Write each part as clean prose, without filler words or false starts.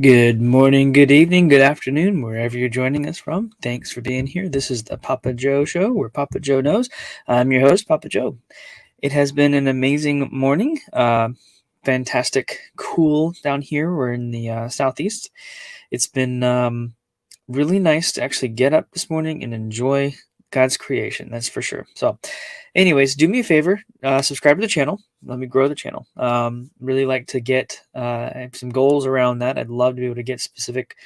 Good morning, good evening, good afternoon, wherever you're joining us from. Thanks for being here. This is the Papa Joe Show, where Papa Joe knows. I'm your host, Papa Joe. It has been an amazing morning. Fantastic, cool down here. We're in the southeast. It's been really nice to actually get up this morning and enjoy God's creation. That's for sure. So, anyways, do me a favor, subscribe to the channel. Let me grow the channel. Really like to get some goals around that. I'd love to be able to get specific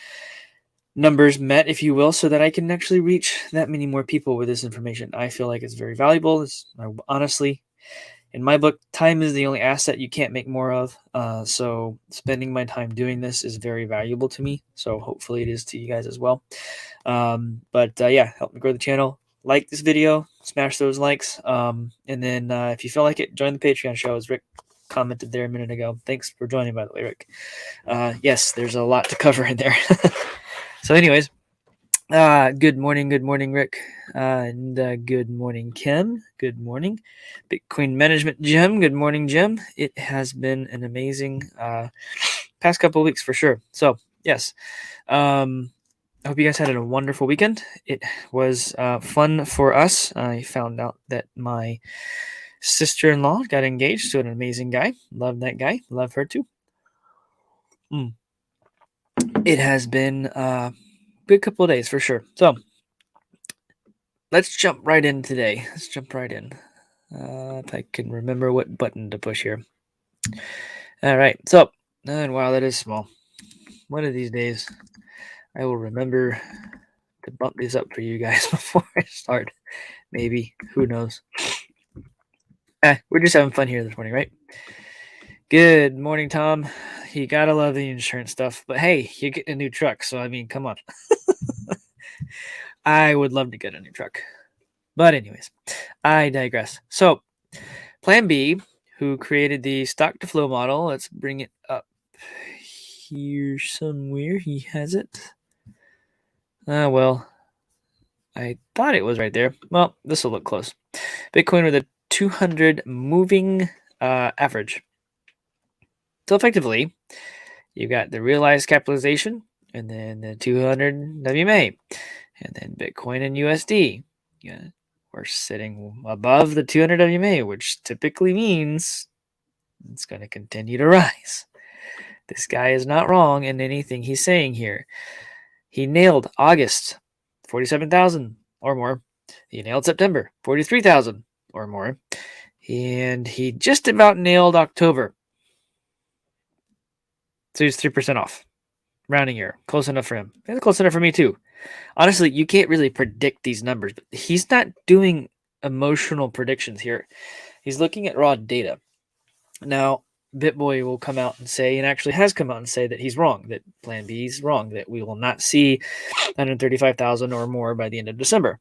numbers met, if you will, so that I can actually reach that many more people with this information. I feel like it's very valuable. Honestly, in my book, time is the only asset you can't make more of. So spending my time doing this is very valuable to me. So hopefully it is to you guys as well. But help me grow the channel. Like this video, smash those likes. And then if you feel like it, join the Patreon show, as Rick commented there a minute ago. Thanks for joining, by the way, Rick. Yes, there's a lot to cover in there. So anyways, good morning, Rick. And good morning, Kim. Good morning, Bitcoin Management Jim. Good morning, Jim. It has been an amazing past couple of weeks for sure. So yes, I hope you guys had a wonderful weekend. It was fun for us. I found out that my sister-in-law got engaged to an amazing guy. Love that guy. Love her too. It has been a good couple of days for sure. So let's jump right in today. Let's jump right in. If I can remember what button to push here. All right. So, and wow, that is small. One of these days, I will remember to bump these up for you guys before I start. Maybe. Who knows? We're just having fun here this morning, right? Good morning, Tom. You gotta love the insurance stuff. But hey, you're getting a new truck, so I mean, come on. I would love to get a new truck. But anyways, I digress. So, PlanB, who created the stock to flow model, let's bring it up here somewhere. He has it. Well, I thought it was right there. Well, this will look close. Bitcoin with a 200 moving average. So effectively, you've got the realized capitalization, and then the 200 WMA, and then Bitcoin and USD. Yeah, we're sitting above the 200 WMA, which typically means it's going to continue to rise. This guy is not wrong in anything he's saying here. He nailed August, 47,000 or more. He nailed September, 43,000 or more. And he just about nailed October. So he's 3% off. Rounding error. Close enough for him. And close enough for me too. Honestly, you can't really predict these numbers, but he's not doing emotional predictions here. He's looking at raw data. Now, BitBoy will come out and say, and actually has come out and say that he's wrong, that Plan B is wrong, that we will not see 135,000 or more by the end of December.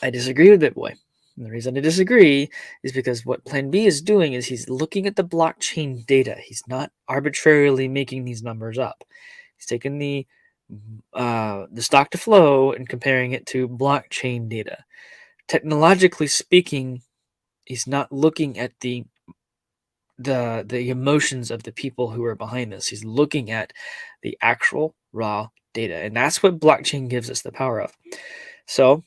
I disagree with BitBoy. And the reason I disagree is because what Plan B is doing is he's looking at the blockchain data. He's not arbitrarily making these numbers up. He's taking the stock to flow and comparing it to blockchain data. Technologically speaking, he's not looking at the emotions of the people who are behind this. He's looking at the actual raw data, and that's what blockchain gives us the power of. So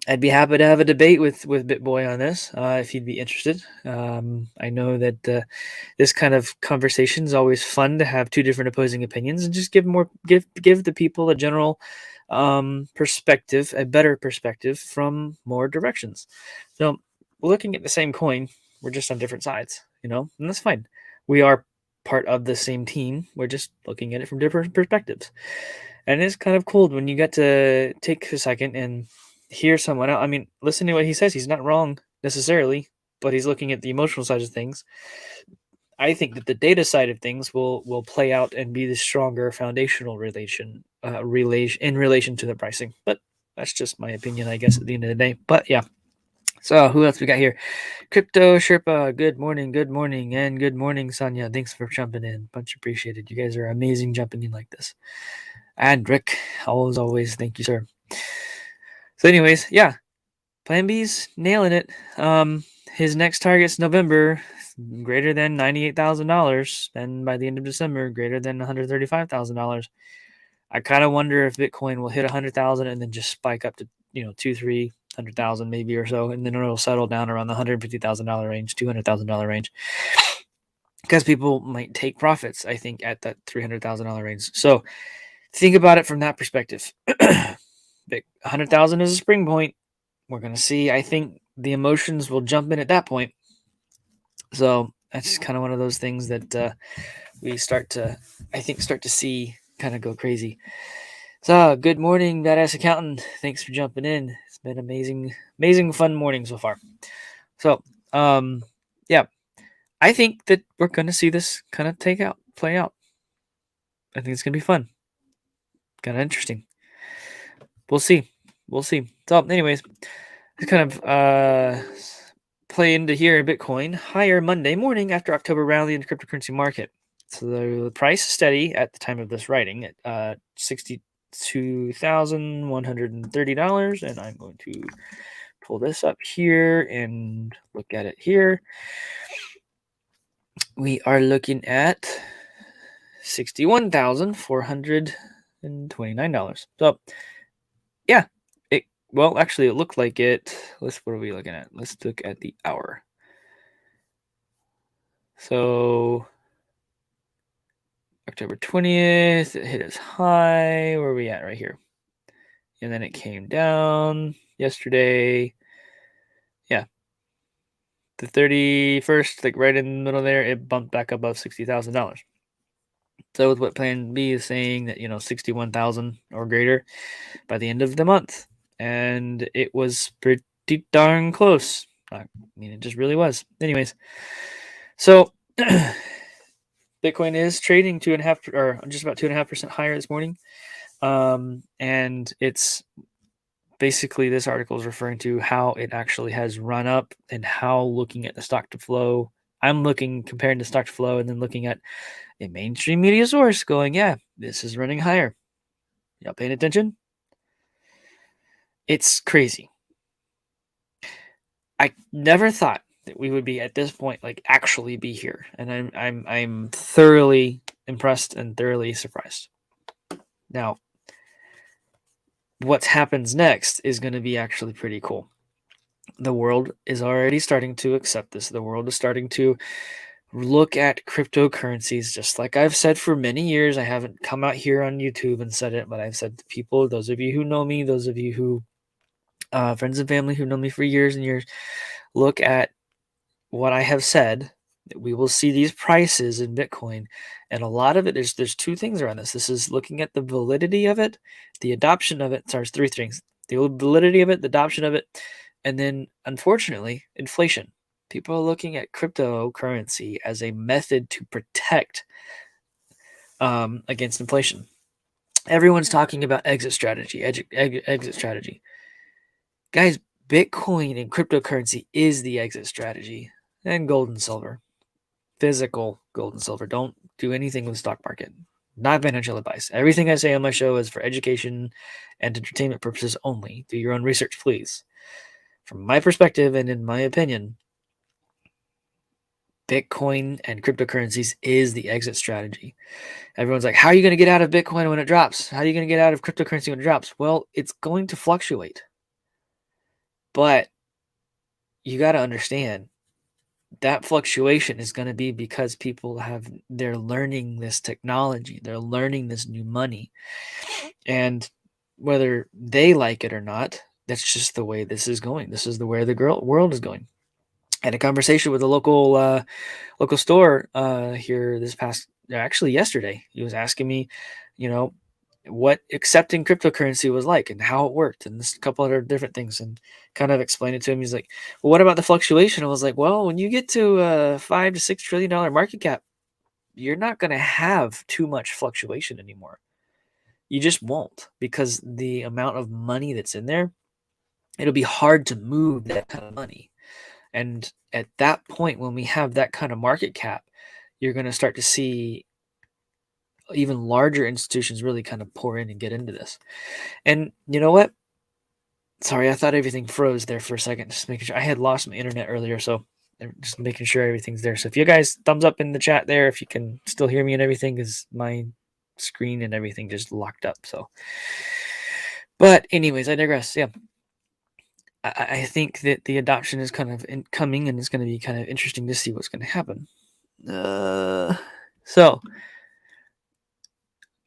I'd be happy to have a debate with BitBoy on this if he'd be interested. I know that this kind of conversation is always fun to have two different opposing opinions and just give the people a general perspective, a better perspective from more directions. So looking at the same coin, we're just on different sides, and that's fine. We are part of the same team. We're just looking at it from different perspectives. And it's kind of cool when you get to take a second and hear someone else. I mean, listen to what he says. He's not wrong necessarily, but he's looking at the emotional side of things. I think that the data side of things will play out and be the stronger foundational relation in relation to the pricing. But that's just my opinion, I guess, at the end of the day. But yeah. So who else we got here? Crypto Sherpa, good morning, and good morning, Sonia. Thanks for jumping in. Much appreciated. You guys are amazing jumping in like this. And Rick, always, thank you, sir. So anyways, yeah, Plan B's nailing it. His next target's November. greater than $98,000, and by the end of December, greater than $135,000. I kind of wonder if Bitcoin will hit 100,000 and then just spike up to, 200,000, 300,000 maybe or so, and then it'll settle down around the $150,000 range, $200,000 range, because people might take profits, I think, at that $300,000 range. So think about it from that perspective. 100,000 is a spring point. We're going to see, I think the emotions will jump in at that point. So that's kind of one of those things that we start to see kind of go crazy. So good morning, Badass Accountant. Thanks for jumping in. It's been amazing fun morning so far. So yeah, I think that we're going to see this kind of play out. I think it's going to be fun. Kind of interesting. We'll see. So anyways, kind of play into here Bitcoin higher Monday morning after October rally in the cryptocurrency market. So the price is steady at the time of this writing at $62,130, and I'm going to pull this up here and look at it here. We are looking at $61,429. So yeah, it looked like it. What are we looking at? Let's look at the hour. So October 20th, it hit its high. Where are we at right here? And then it came down yesterday. Yeah. The 31st, like right in the middle there, it bumped back above $60,000. So with what PlanB is saying that, 61,000 or greater by the end of the month. And it was pretty darn close. I mean, it just really was. Anyways, so Bitcoin is trading 2.5% or just about 2.5% higher this morning. And it's basically, this article is referring to how it actually has run up and how, looking at the stock to flow, I'm comparing the stock to flow and then looking at a mainstream media source going, yeah, this is running higher. Y'all paying attention? It's crazy. I never thought that we would be at this point, like actually be here. And I'm thoroughly impressed and thoroughly surprised. Now, what happens next is going to be actually pretty cool. The world is already starting to accept this. The world is starting to look at cryptocurrencies, just like I've said for many years. I haven't come out here on YouTube and said it, but I've said to people, those of you who know me, those of you who, friends and family who know me for years and years, look at what I have said, that we will see these prices in Bitcoin. And a lot of it, there's two things around this. This is looking at the validity of it, the adoption of it. There's three things: the validity of it, the adoption of it, and then, unfortunately, inflation. People are looking at cryptocurrency as a method to protect against inflation. Everyone's talking about exit strategy, exit strategy. Guys, Bitcoin and cryptocurrency is the exit strategy. And gold and silver. Physical gold and silver. Don't do anything with the stock market. Not financial advice. Everything I say on my show is for education and entertainment purposes only. Do your own research, please. From my perspective and in my opinion, Bitcoin and cryptocurrencies is the exit strategy. Everyone's like, how are you going to get out of Bitcoin when it drops? How are you going to get out of cryptocurrency when it drops? Well, it's going to fluctuate. But you got to understand, that fluctuation is going to be because they're learning this technology. They're learning this new money. And whether they like it or not, that's just the way this is going. This is the way the world is going. I had a conversation with a local store here actually yesterday. He was asking me, what accepting cryptocurrency was like and how it worked, and a couple other different things, and kind of explained it to him. He's like, well, what about the fluctuation? I was like, well, when you get to a $5 to $6 trillion market cap, you're not going to have too much fluctuation anymore. You just won't, because the amount of money that's in there, it'll be hard to move that kind of money. And at that point, when we have that kind of market cap, you're going to start to see even larger institutions really kind of pour in and get into this. And you know what? Sorry, I thought everything froze there for a second. Just making sure. I had lost my internet earlier, so just making sure everything's there. So if you guys thumbs up in the chat there, if you can still hear me and everything, because my screen and everything just locked up. So, but anyways, I digress. Yeah, I think that the adoption is kind of coming, and it's going to be kind of interesting to see what's going to happen. So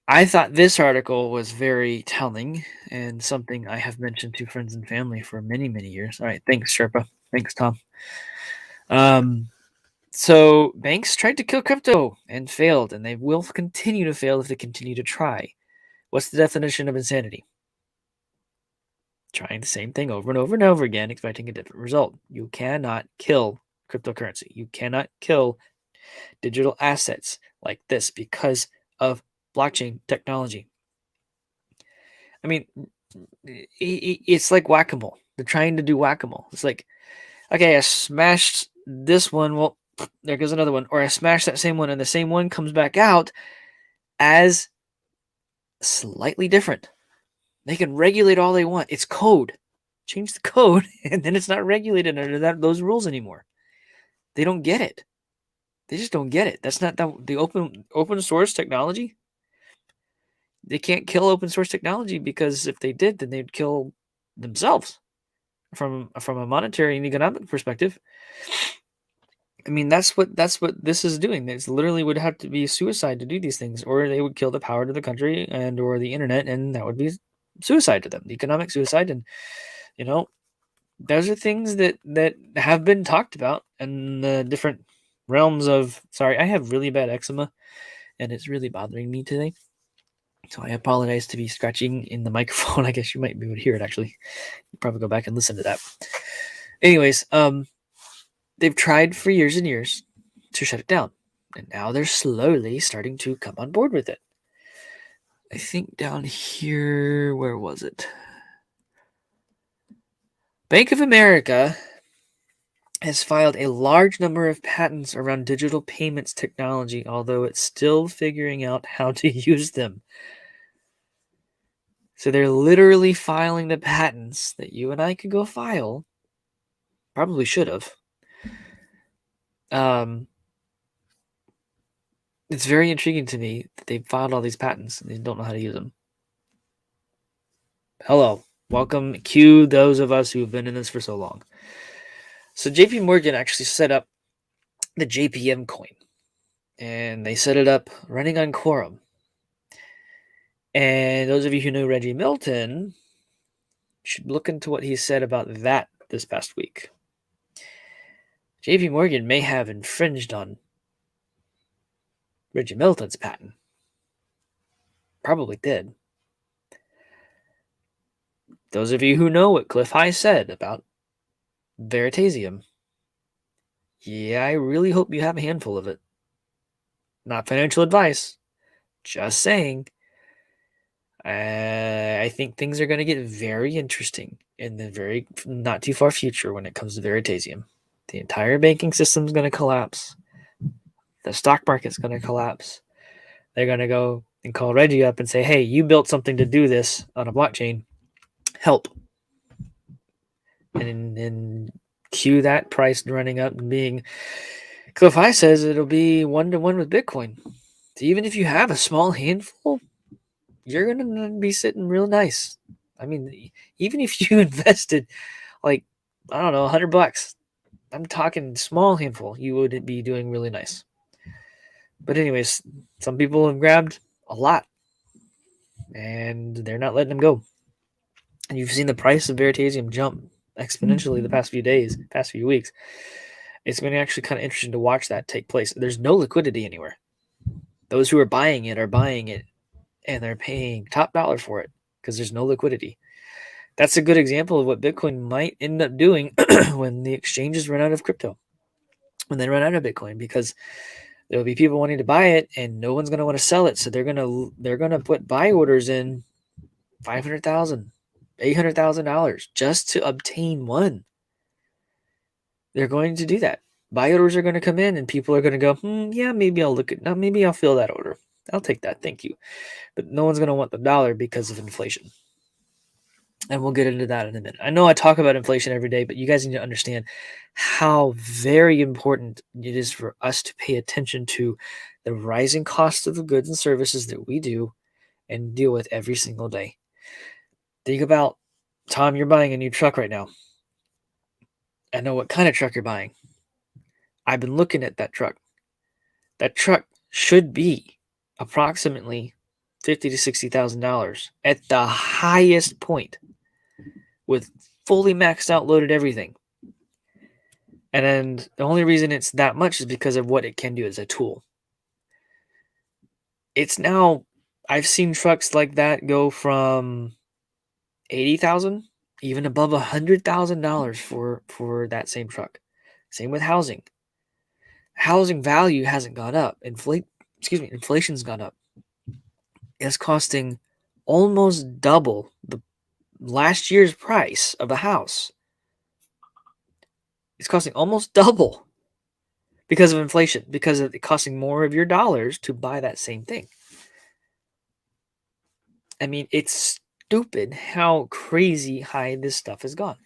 I thought this article was very telling and something I have mentioned to friends and family for many, many years. All right, thanks, Sherpa. Thanks, Tom. So banks tried to kill crypto and failed, and they will continue to fail if they continue to try. What's the definition of insanity? Trying the same thing over and over and over again, expecting a different result. You cannot kill cryptocurrency. You cannot kill digital assets like this because of blockchain technology. I mean, it's like whack-a-mole. They're trying to do whack-a-mole. It's like, okay, I smashed this one. Well, there goes another one. Or I smashed that same one, and the same one comes back out as slightly different. They can regulate all they want. It's code. Change the code, and then it's not regulated under those rules anymore. They don't get it. They just don't get it. That's not the open source technology. They can't kill open source technology, because if they did, then they'd kill themselves from a monetary and economic perspective. I mean, that's what this is doing. It's literally would have to be suicide to do these things, or they would kill the power to the country and or the internet, and that would be suicide to them, economic suicide. And those are things that have been talked about in the different realms of. Sorry, I have really bad eczema, and it's really bothering me today. So I apologize to be scratching in the microphone. I guess you might be able to hear it, actually. You probably go back and listen to that. Anyways, they've tried for years and years to shut it down, and now they're slowly starting to come on board with it. I think down here, where was it? Bank of America has filed a large number of patents around digital payments technology, although it's still figuring out how to use them. So they're literally filing the patents that you and I could go file. Probably should have. It's very intriguing to me that they filed all these patents and they don't know how to use them. Hello. Welcome. Cue those of us who have been in this for so long. So JP Morgan actually set up the JPM coin, and they set it up running on Quorum. And those of you who know Reggie Milton should look into what he said about that this past week. JP Morgan may have infringed on Reggie Milton's patent. Probably did. Those of you who know what Cliff High said about Veritasium, yeah, I really hope you have a handful of it. Not financial advice, just saying. I think things are going to get very interesting in the very not too far future when it comes to Veritasium. The entire banking system is going to collapse. The stock market's going to collapse. They're going to go and call Reggie up and say, hey, you built something to do this on a blockchain. Help. And cue that price running up and being... Cliff High says it'll be 1-to-1 with Bitcoin. So even if you have a small handful, you're going to be sitting real nice. I mean, even if you invested like, I don't know, $100, I'm talking small handful, you would be doing really nice. But anyways, some people have grabbed a lot and they're not letting them go. And you've seen the price of Veritasium jump exponentially the past few days, past few weeks. It's going to actually kind of interesting to watch that take place. There's no liquidity anywhere. Those who are buying it and they're paying top dollar for it because there's no liquidity. That's a good example of what Bitcoin might end up doing when the exchanges run out of crypto, when they run out of Bitcoin, because there'll be people wanting to buy it and no one's going to want to sell it. So they're going to put buy orders in $500,000, $800,000 just to obtain one. They're going to do that. Buy orders are going to come in and people are going to go, yeah, maybe I'll maybe I'll fill that order. I'll take that. Thank you. But no one's going to want the dollar because of inflation. And we'll get into that in a minute. I know I talk about inflation every day, but you guys need to understand how very important it is for us to pay attention to the rising cost of the goods and services that we do and deal with every single day. Think about, Tom, you're buying a new truck right now. I know what kind of truck you're buying. I've been looking at that truck. That truck should be approximately $50,000 to $60,000 at the highest point, with fully maxed out loaded everything. And then the only reason it's that much is because of what it can do as a tool. It's now, I've seen trucks like that go from $80,000, even above $100,000 for that same truck. Same with housing. Housing value hasn't gone up. Inflation's gone up. It's costing almost double the last year's price of a house. It's costing almost double because of inflation, because of it costing more of your dollars to buy that same thing. I mean, it's stupid how crazy high this stuff has gone.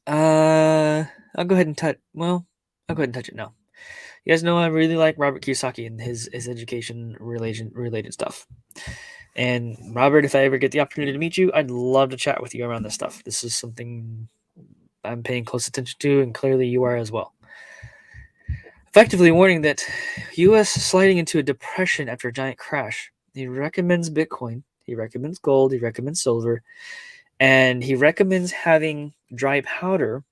I'll go ahead and touch it now. You guys know I really like Robert Kiyosaki and his education related stuff. And Robert, if I ever get the opportunity to meet you, I'd love to chat with you around this stuff. This is something I'm paying close attention to, and clearly you are as well. Effectively warning that U.S. is sliding into a depression after a giant crash. He recommends Bitcoin. He recommends gold. He recommends silver. And he recommends having dry powder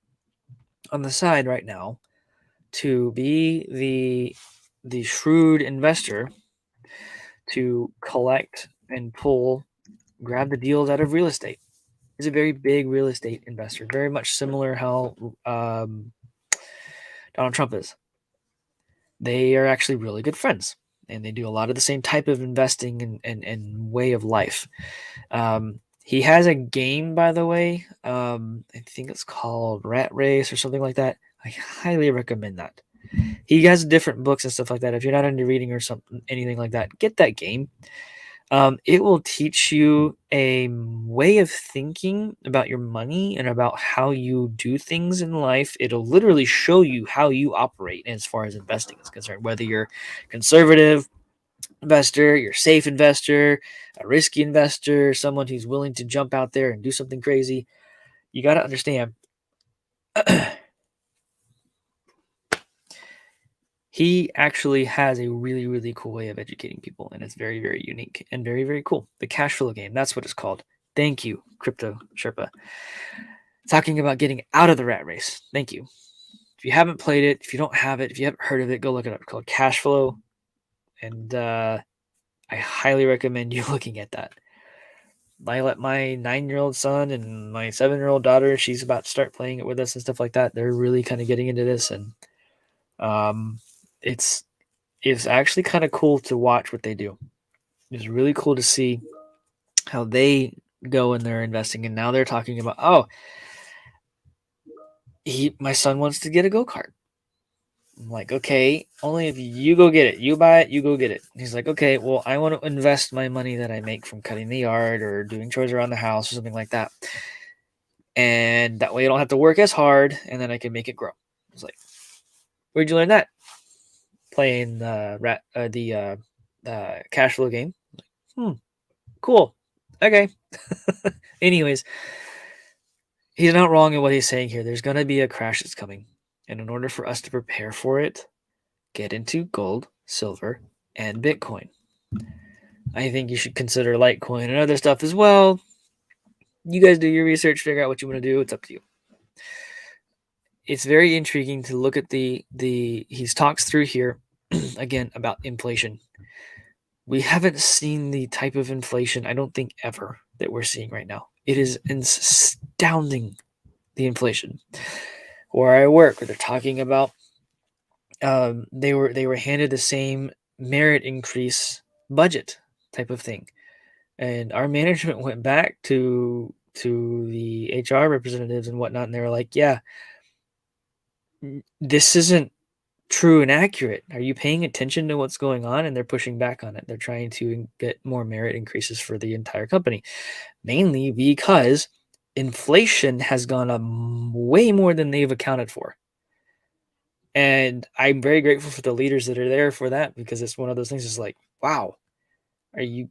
on the side right now to be the shrewd investor to collect and grab the deals out of real estate. He's a very big real estate investor, very much similar how Donald Trump is. They are actually really good friends, and they do a lot of the same type of investing and way of life. He has a game, by the way. I think it's called Rat Race or something like that. I highly recommend that. He has different books and stuff like that. If you're not into reading or anything like that, get that game. It will teach you a way of thinking about your money and about how you do things in life. It'll literally show you how you operate as far as investing is concerned, whether you're conservative investor, you're safe investor, a risky investor, someone who's willing to jump out there and do something crazy. You got to understand he actually has a really, really cool way of educating people, and it's very, very unique and very, very cool. The cash flow game, that's what it's called. Thank you, Crypto Sherpa. Talking about getting out of the rat race. Thank you. If you haven't played it, if you don't have it, if you haven't heard of it, go look it up. It's called Cash Flow, and I highly recommend you looking at that. I let my 9-year-old son and my 7-year-old daughter, she's about to start playing it with us and stuff like that. They're really kind of getting into this, and it's actually kind of cool to watch what they do. It's really cool to see how they go in their investing, and now they're talking about, my son wants to get a go-kart. I'm like, okay, only if you go get it. You buy it, you go get it. He's like, okay, well, I want to invest my money that I make from cutting the yard or doing chores around the house or something like that. And that way I don't have to work as hard, and then I can make it grow. I was like, where'd you learn that? Playing the cash flow game. Like, cool. Okay. Anyways, he's not wrong in what he's saying here. There's going to be a crash that's coming. And in order for us to prepare for it, get into gold, silver, and Bitcoin. I think you should consider Litecoin and other stuff as well. You guys do your research, figure out what you want to do. It's up to you. It's very intriguing to look at he talks through here, again, about inflation. We haven't seen the type of inflation, I don't think ever, that we're seeing right now. It is astounding, the inflation. Where I work, where they're talking about they were handed the same merit increase budget type of thing, and our management went back to the HR representatives and whatnot, and they were like, "Yeah, this isn't true and accurate? Are you paying attention to what's going on? And they're pushing back on it. They're trying to get more merit increases for the entire company, mainly because inflation has gone up way more than they've accounted for. And I'm very grateful for the leaders that are there for that, because it's one of those things. It's like, wow, are you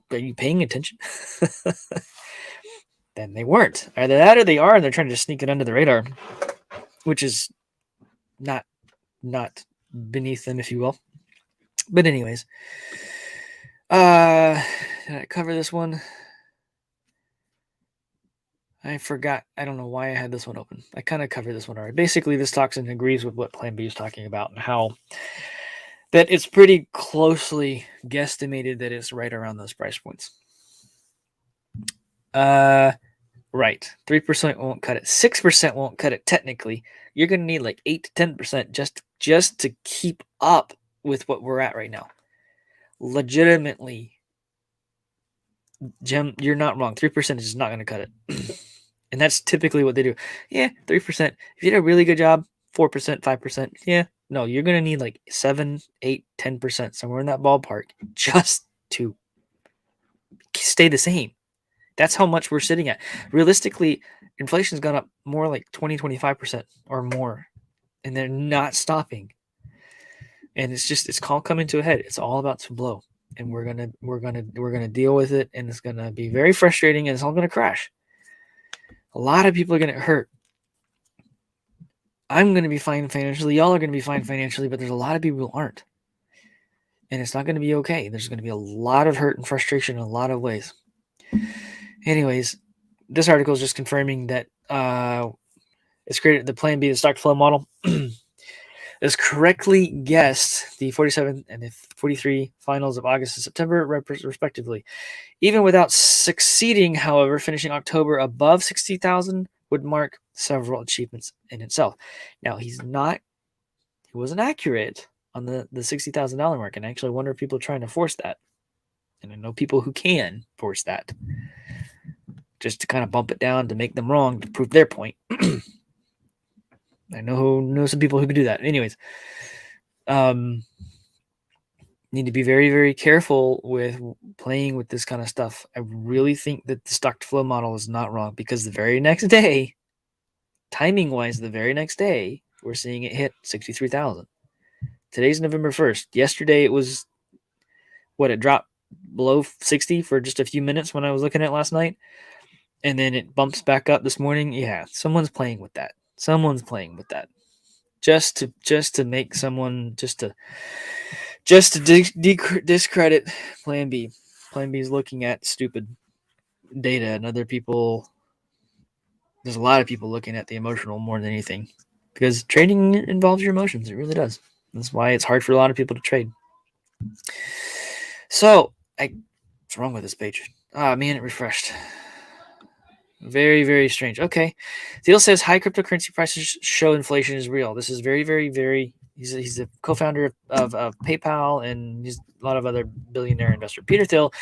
paying attention? Then they weren't. Either that or they are, and they're trying to sneak it under the radar, which is not beneath them, if you will. But anyways, did I cover this one? I forgot. I don't know why I had this one open. I kind of covered this one already. Basically, this talks and agrees with what PlanB is talking about, and how that it's pretty closely guesstimated that it's right around those price points. Right. 3% won't cut it. 6% won't cut it technically. You're going to need like 8 to 10% just to keep up with what we're at right now. Legitimately, Jim, you're not wrong. 3% is not going to cut it. And that's typically what they do. Yeah, 3%. If you did a really good job, 4%, 5%. Yeah. No, you're going to need like 7, 8, 10%, somewhere in that ballpark, just to stay the same. That's how much we're sitting at. Realistically, inflation's gone up more like 20, 25% or more, and they're not stopping. And it's all coming to a head. It's all about to blow, and we're gonna deal with it, and it's gonna be very frustrating, and it's all gonna crash. A lot of people are gonna get hurt. I'm gonna be fine financially. Y'all are gonna be fine financially, but there's a lot of people who aren't, and it's not gonna be okay. There's gonna be a lot of hurt and frustration in a lot of ways. Anyways, this article is just confirming that it's created the PlanB, the stock flow model, has correctly guessed the 47 and the 43 finals of August and September, respectively. Even without succeeding, however, finishing October above 60,000 would mark several achievements in itself. Now, he wasn't accurate on the $60,000 mark, and I actually wonder if people are trying to force that. And I know people who can force that, just to kind of bump it down to make them wrong, to prove their point. I know some people who can do that. Anyways, need to be very, very careful with playing with this kind of stuff. I really think that the stock to flow model is not wrong, because the very next day, timing wise, the very next day, we're seeing it hit 63,000. Today's November 1st. Yesterday it was it dropped below 60 for just a few minutes when I was looking at it last night, and then it bumps back up this morning. Yeah, someone's playing with that. Just to make someone just to discredit PlanB. PlanB is looking at stupid data, and other people. There's a lot of people looking at the emotional more than anything, because trading involves your emotions. It really does. That's why it's hard for a lot of people to trade. So, what's wrong with this page? Ah, man, it refreshed. Very, very strange. Okay. Thiel says high cryptocurrency prices show inflation is real. This is very, very, very. He's a co-founder of PayPal, and he's a lot of other billionaire investor. Peter Thiel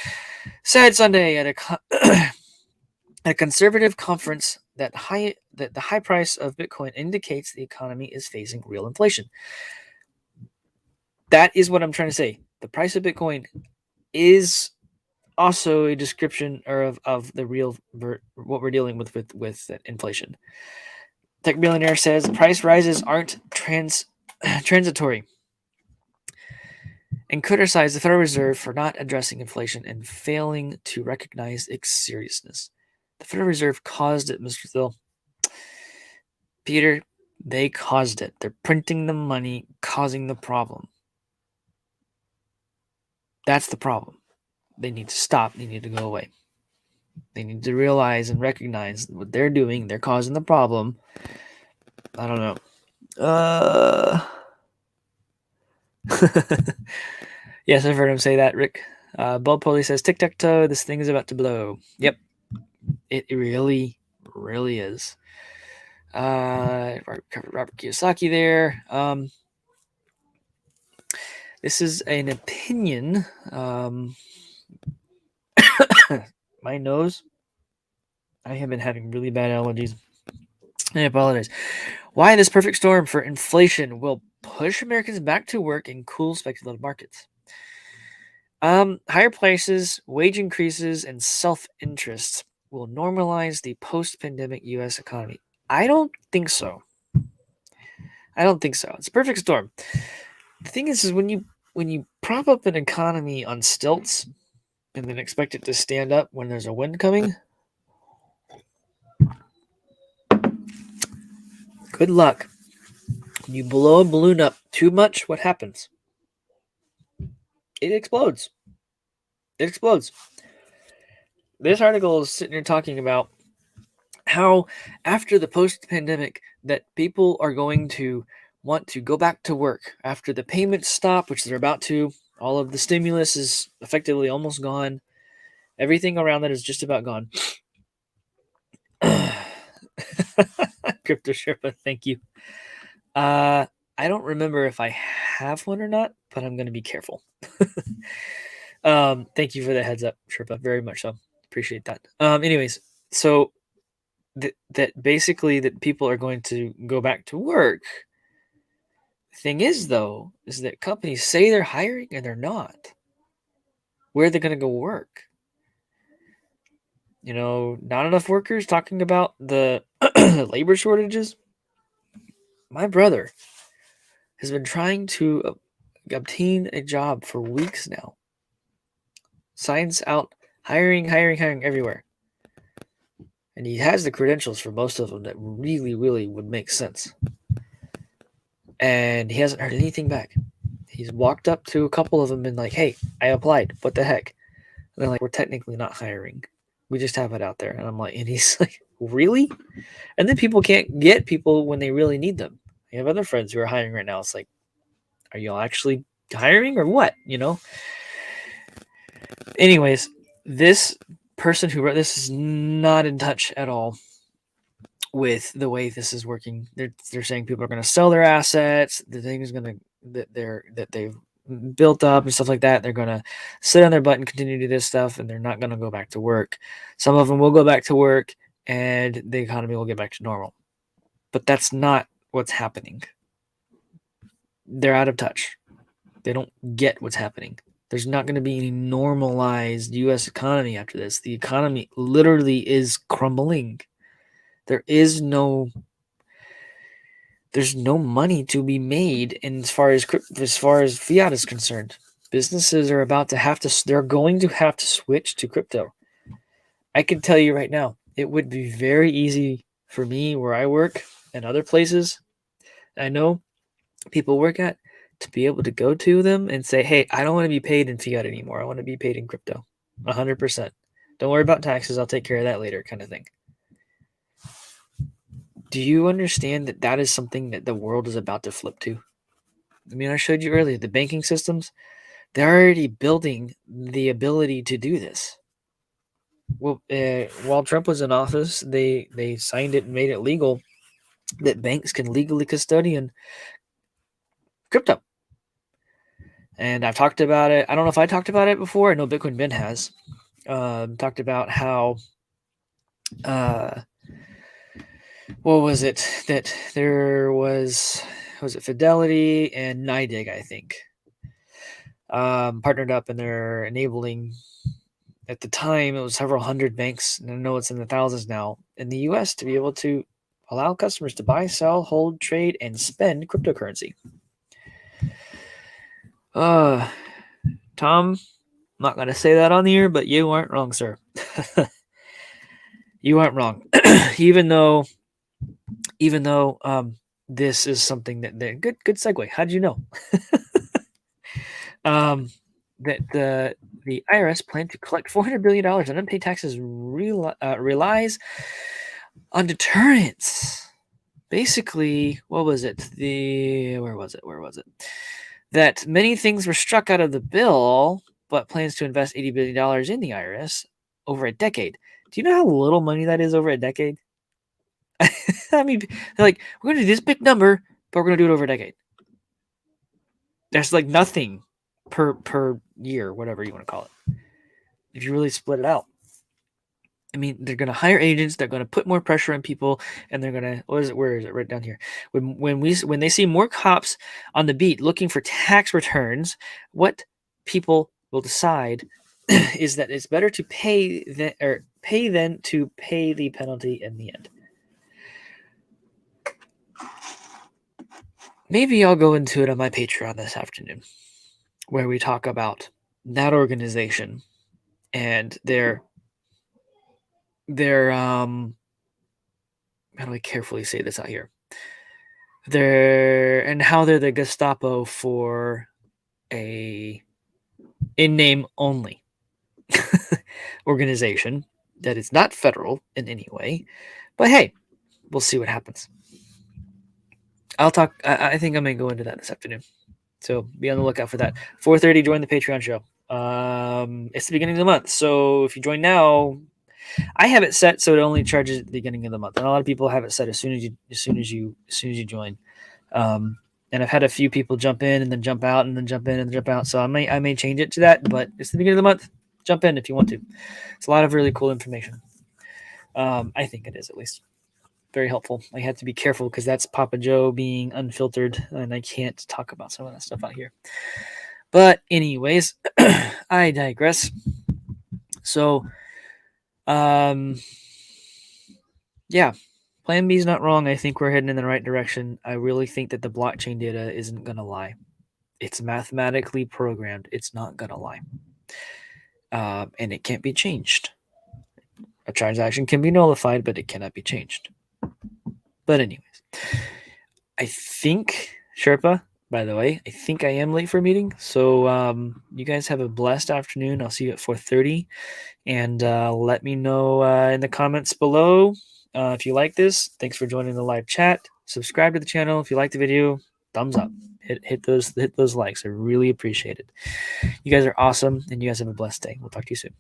said Sunday at a conservative conference that the high price of Bitcoin indicates the economy is facing real inflation. That is what I'm trying to say. The price of Bitcoin is also a description of the real what we're dealing with inflation. Tech billionaire says price rises aren't transitory, and criticized the Federal Reserve for not addressing inflation and failing to recognize its seriousness. The Federal Reserve caused it, Mr. Thiel. Peter, they caused it. They're printing the money, causing the problem. That's the problem. They need to stop. They need to go away. They need to realize and recognize what they're doing. They're causing the problem. I don't know. Yes, I've heard him say that, Rick. Bob Polly says, tic-tac-toe, this thing is about to blow. Yep. It really, really is. Robert Kiyosaki there. This is an opinion. My nose. I have been having really bad allergies. I apologize. Why this perfect storm for inflation will push Americans back to work and cool speculative markets. Higher prices, wage increases, and self-interest will normalize the post-pandemic U.S. economy. I don't think so. It's a perfect storm. The thing is when you prop up an economy on stilts and then expect it to stand up when there's a wind coming, good luck. When you blow a balloon up too much, what happens? It explodes. This article is sitting here talking about how after the post-pandemic that people are going to want to go back to work after the payments stop, which they're about to. All of the stimulus is effectively almost gone. Everything around that is just about gone. Crypto Sherpa, thank you. I don't remember if I have one or not, but I'm going to be careful. Thank you for the heads up, Sherpa. Very much so. Appreciate that. Anyways, so that basically that people are going to go back to work. The thing is, though, is that companies say they're hiring and they're not. Where are they going to go work? Not enough workers, talking about the labor shortages. My brother has been trying to obtain a job for weeks now. Signs out, hiring everywhere. And he has the credentials for most of them that really, really would make sense. And he hasn't heard anything back. He's walked up to a couple of them and been like, hey, I applied. What the heck? And they're like, we're technically not hiring. We just have it out there. And I'm like, and he's like, really? And then people can't get people when they really need them. I have other friends who are hiring right now. It's like, are y'all actually hiring or what? Anyways, this person who wrote this is not in touch at all with the way this is working. They're saying people are going to sell their assets. The thing is going to that they've built up and stuff like that. They're going to sit on their butt and continue to do this stuff, and they're not going to go back to work. Some of them will go back to work, and the economy will get back to normal. But that's not what's happening. They're out of touch. They don't get what's happening. There's not going to be any normalized U.S. economy after this. The economy literally is crumbling. There's no money to be made as far as fiat is concerned. Businesses are they're going to have to switch to crypto. I can tell you right now, it would be very easy for me where I work and other places I know people work at to be able to go to them and say, hey, I don't want to be paid in fiat anymore. I want to be paid in crypto. 100%. Don't worry about taxes. I'll take care of that later, kind of thing. Do you understand that that is something that the world is about to flip to? I mean, I showed you earlier, the banking systems, they're already building the ability to do this. Well, while Trump was in office, they signed it and made it legal that banks can legally custodian crypto. And I've talked about it. I don't know if I talked about it before. I know Bitcoin Ben has. Talked about how, what was it? That there was it Fidelity and NYDIG, I think, partnered up and they're enabling, at the time, it was several hundred banks, and I know it's in the thousands now, in the U.S. to be able to allow customers to buy, sell, hold, trade, and spend cryptocurrency. Tom, I'm not going to say that on the air, but you aren't wrong, sir. You aren't wrong. even though this is something that good segue. How did you know? That the IRS planned to collect $400 billion in unpaid taxes relies on deterrence. Basically, what was it? Where was it? That many things were struck out of the bill, but plans to invest $80 billion in the IRS over a decade. Do you know how little money that is over a decade? I mean, they're like, we're going to do this big number, but we're going to do it over a decade. There's like nothing per year, whatever you want to call it, if you really split it out. I mean, they're going to hire agents. They're going to put more pressure on people, and they're going to. Where is it? Right down here. When they see more cops on the beat looking for tax returns, what people will decide is that it's better to pay than to pay the penalty in the end. Maybe I'll go into it on my Patreon this afternoon, where we talk about that organization and their how do I carefully say this out here? And how they're the Gestapo for a in name only organization that is not federal in any way. But hey, we'll see what happens. I'll talk. I think I'm gonna go into that this afternoon, so be on the lookout for that. 4:30. Join the Patreon show. It's the beginning of the month, so if you join now, I have it set so it only charges at the beginning of the month, and a lot of people have it set as soon as you join. And I've had a few people jump in and then jump out and then jump in and jump out, so I may change it to that. But it's the beginning of the month. Jump in if you want to. It's a lot of really cool information. I think it is, at least. Very helpful. I had to be careful because that's Papa Joe being unfiltered, and I can't talk about some of that stuff out here. But anyways, I digress. So, yeah, Plan B is not wrong. I think we're heading in the right direction. I really think that the blockchain data isn't going to lie. It's mathematically programmed. It's not going to lie. And it can't be changed. A transaction can be nullified, but it cannot be changed. But anyways, I think, Sherpa, by the way, I think I am late for a meeting. So you guys have a blessed afternoon. I'll see you at 4:30. And let me know in the comments below if you like this. Thanks for joining the live chat. Subscribe to the channel. If you like the video, thumbs up. Hit those likes. I really appreciate it. You guys are awesome, and you guys have a blessed day. We'll talk to you soon.